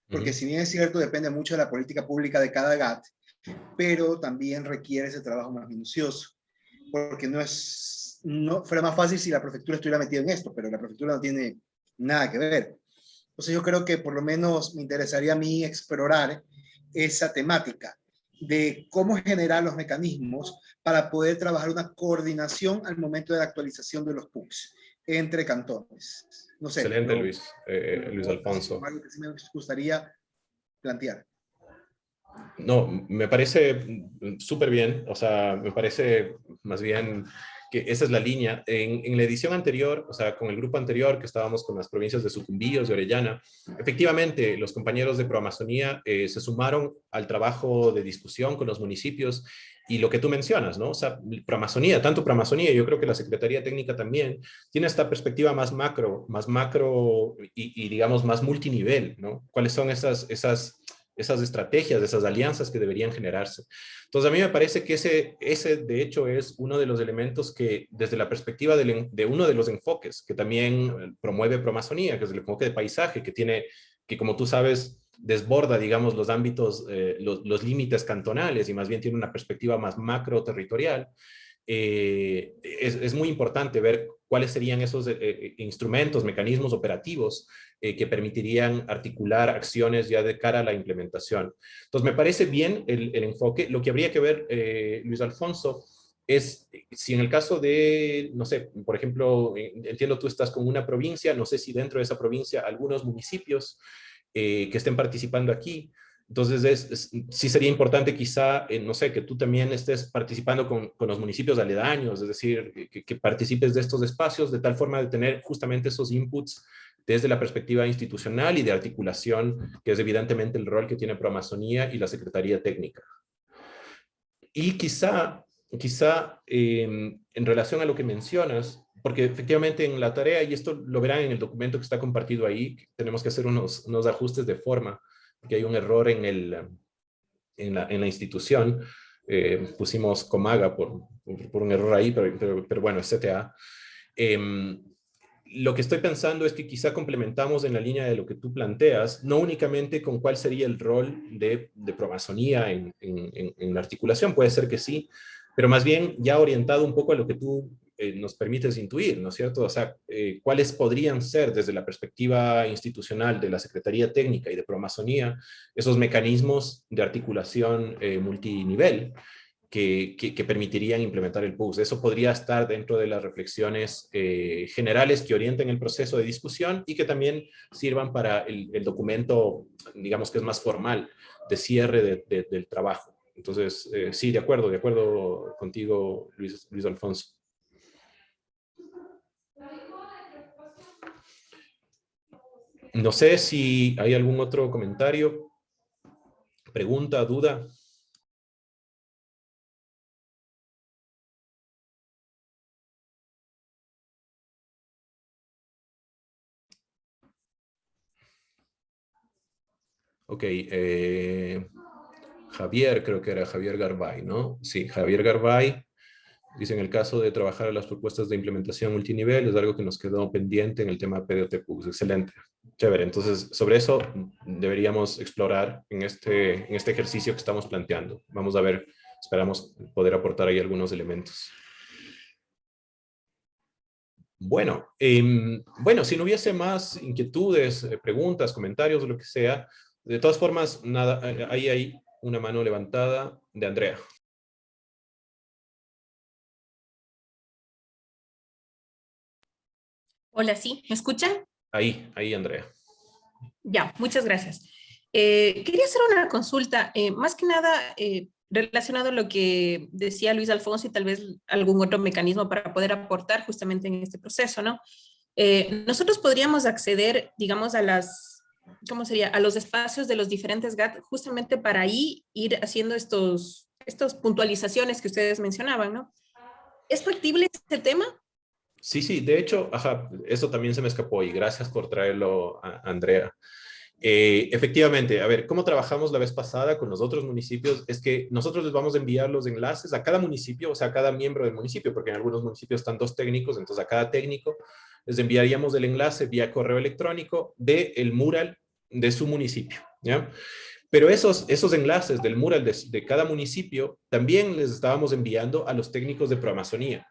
porque si bien es cierto, depende mucho de la política pública de cada GAT, pero también requiere ese trabajo más minucioso, porque no fuera más fácil si la prefectura estuviera metida en esto, pero la prefectura no tiene nada que ver. Entonces yo creo que por lo menos me interesaría a mí explorar esa temática de cómo generar los mecanismos para poder trabajar una coordinación al momento de la actualización de los PUCs entre cantones. No sé. Excelente, Luis Alfonso. Algo que sí me gustaría plantear. No, me parece súper bien, o sea, me parece más bien que esa es la línea. En la edición anterior, o sea, con el grupo anterior que estábamos con las provincias de Sucumbíos, de Orellana, efectivamente los compañeros de Proamazonía se sumaron al trabajo de discusión con los municipios y lo que tú mencionas, ¿no? O sea, Proamazonía, tanto Proamazonía, yo creo que la Secretaría Técnica también tiene esta perspectiva más macro y digamos más multinivel, ¿no? ¿Cuáles son esas estrategias, esas alianzas que deberían generarse? Entonces, a mí me parece que ese de hecho, es uno de los elementos que, desde la perspectiva de uno de los enfoques que también promueve Proamazonía, que es el enfoque de paisaje, que como tú sabes, desborda, digamos, los ámbitos, los límites cantonales y más bien tiene una perspectiva más macro territorial. Es muy importante ver cuáles serían esos instrumentos, mecanismos operativos que permitirían articular acciones ya de cara a la implementación. Entonces, me parece bien el enfoque. Lo que habría que ver, Luis Alfonso, es si en el caso de, no sé, por ejemplo, entiendo tú estás con una provincia, no sé si dentro de esa provincia algunos municipios que estén participando aquí. Entonces, sí sería importante quizá, no sé, que tú también estés participando con los municipios aledaños, es decir, que participes de estos espacios de tal forma de tener justamente esos inputs desde la perspectiva institucional y de articulación, que es evidentemente el rol que tiene Proamazonía y la Secretaría Técnica. Y quizá en relación a lo que mencionas, porque efectivamente en la tarea, y esto lo verán en el documento que está compartido ahí, tenemos que hacer unos ajustes de forma, porque hay un error en la institución. Pusimos Comaga por un error ahí, pero bueno, es CTA. Lo que estoy pensando es que quizá complementamos en la línea de lo que tú planteas, no únicamente con cuál sería el rol de Proamazonía en la articulación, puede ser que sí, pero más bien ya orientado un poco a lo que tú nos permites intuir, ¿no es cierto? O sea, cuáles podrían ser desde la perspectiva institucional de la Secretaría Técnica y de Proamazonía esos mecanismos de articulación multinivel que permitirían implementar el PUCS. Eso podría estar dentro de las reflexiones generales que orienten el proceso de discusión y que también sirvan para el documento, digamos que es más formal, de cierre del trabajo. Entonces, sí, de acuerdo contigo, Luis Alfonso. No sé si hay algún otro comentario, pregunta, duda. Ok, Javier, creo que era Javier Garbay, ¿no? Sí, Javier Garbay dice: en el caso de trabajar las propuestas de implementación multinivel, es algo que nos quedó pendiente en el tema PDOT-PUCS. Excelente, chévere. Entonces, sobre eso deberíamos explorar en este ejercicio que estamos planteando. Vamos a ver, esperamos poder aportar ahí algunos elementos. Bueno, si no hubiese más inquietudes, preguntas, comentarios, lo que sea, de todas formas, nada, ahí una mano levantada de Andrea. Hola, ¿sí? ¿Me escuchan? Ahí, Andrea. Ya, muchas gracias. Quería hacer una consulta, más que nada relacionado a lo que decía Luis Alfonso y tal vez algún otro mecanismo para poder aportar justamente en este proceso, ¿no? Nosotros podríamos acceder, digamos, a las, ¿cómo sería? A los espacios de los diferentes GAT justamente para ahí ir haciendo estas puntualizaciones que ustedes mencionaban, ¿no? ¿Es factible este tema? Sí, de hecho, ajá, eso también se me escapó y gracias por traerlo, Andrea. Efectivamente, a ver, ¿cómo trabajamos la vez pasada con los otros municipios? Es que nosotros les vamos a enviar los enlaces a cada municipio, o sea, a cada miembro del municipio, porque en algunos municipios están 2 técnicos, entonces a cada técnico les enviaríamos el enlace vía correo electrónico del mural de su municipio, ¿ya? Pero esos enlaces del mural de cada municipio también les estábamos enviando a los técnicos de proamazonía,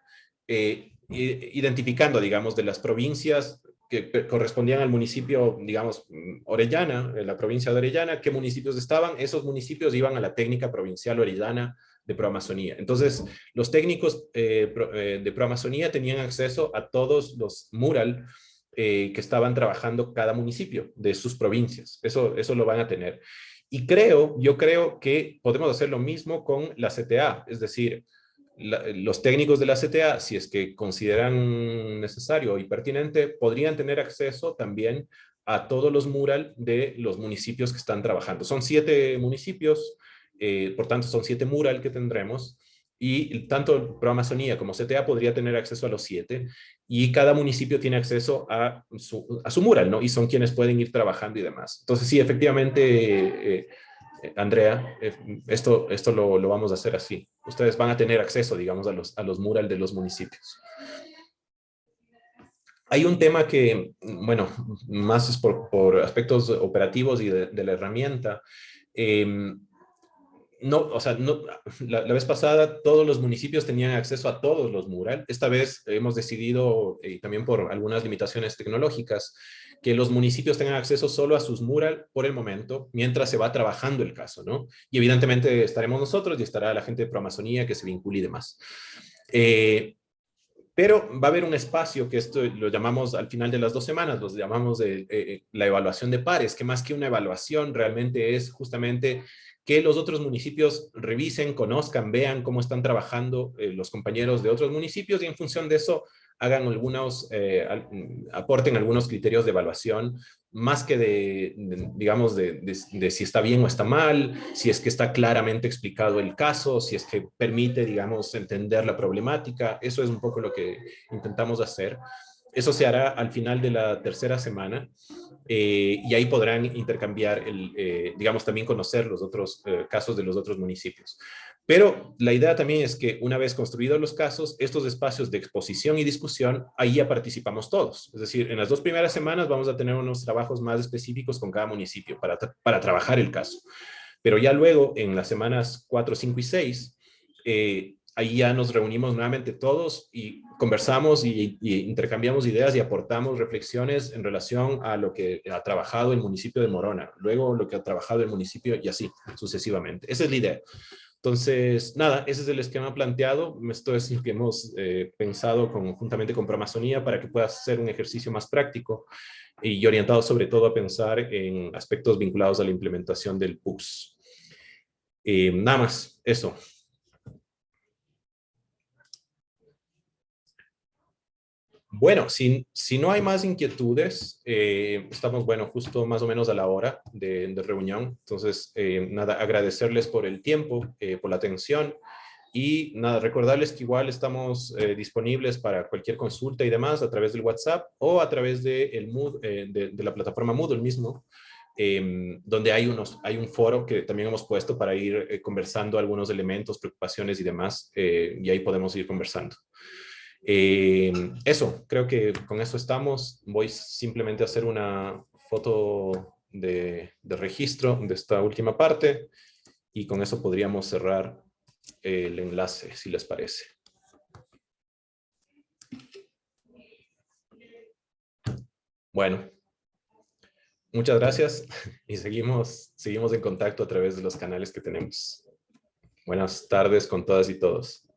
identificando, digamos, de las provincias que correspondían al municipio, digamos, Orellana, la provincia de Orellana, qué municipios estaban, esos municipios iban a la técnica provincial orellana de proamazonía. Entonces, los técnicos de proamazonía tenían acceso a todos los mural que estaban trabajando cada municipio de sus provincias. Eso lo van a tener. Y yo creo que podemos hacer lo mismo con la CTA, es decir, los técnicos de la CTA, si es que consideran necesario y pertinente, podrían tener acceso también a todos los mural de los municipios que están trabajando. Son 7 municipios, por tanto son 7 mural que tendremos, y tanto Proamazonía como CTA podría tener acceso a los 7, y cada municipio tiene acceso a su mural, ¿no? Y son quienes pueden ir trabajando y demás. Entonces sí, efectivamente, Andrea, esto lo vamos a hacer así. Ustedes van a tener acceso, digamos, a los mural de los municipios. Hay un tema que, bueno, más es por aspectos operativos y de la herramienta. No, o sea, no, la vez pasada todos los municipios tenían acceso a todos los mural. Esta vez hemos decidido, también por algunas limitaciones tecnológicas, que los municipios tengan acceso solo a sus mural por el momento, mientras se va trabajando el caso, ¿no? Y evidentemente estaremos nosotros y estará la gente de Proamazonía que se vincule y demás. Pero va a haber un espacio que esto lo llamamos al final de las 2 semanas, los llamamos la evaluación de pares, que más que una evaluación realmente es justamente que los otros municipios revisen, conozcan, vean cómo están trabajando los compañeros de otros municipios y en función de eso hagan aporten algunos criterios de evaluación, más que digamos, de si está bien o está mal, si es que está claramente explicado el caso, si es que permite, digamos, entender la problemática. Eso es un poco lo que intentamos hacer. Eso se hará al final de la 3ª semana. Y ahí podrán intercambiar, digamos, también conocer los otros casos de los otros municipios. Pero la idea también es que una vez construidos los casos, estos espacios de exposición y discusión, ahí ya participamos todos. Es decir, en las 2 primeras semanas vamos a tener unos trabajos más específicos con cada municipio para trabajar el caso. Pero ya luego, en las semanas 4, 5 y 6, ahí ya nos reunimos nuevamente todos y conversamos y intercambiamos ideas y aportamos reflexiones en relación a lo que ha trabajado el municipio de Morona, luego lo que ha trabajado el municipio y así sucesivamente. Esa es la idea. Entonces, nada, ese es el esquema planteado. Esto es lo que hemos pensado conjuntamente con Proamazonía para que pueda ser un ejercicio más práctico y orientado sobre todo a pensar en aspectos vinculados a la implementación del PUCS. Nada más, eso. Bueno, si no hay más inquietudes, estamos, bueno, justo más o menos a la hora de reunión. Entonces, nada, agradecerles por el tiempo, por la atención y nada, recordarles que igual estamos disponibles para cualquier consulta y demás a través del WhatsApp o a través de la plataforma Moodle mismo, donde hay un foro que también hemos puesto para ir conversando algunos elementos, preocupaciones y demás, y ahí podemos ir conversando. Eso, creo que con eso estamos. Voy simplemente a hacer una foto de registro de esta última parte y con eso podríamos cerrar el enlace, si les parece. Bueno, muchas gracias y seguimos en contacto a través de los canales que tenemos. Buenas tardes con todas y todos.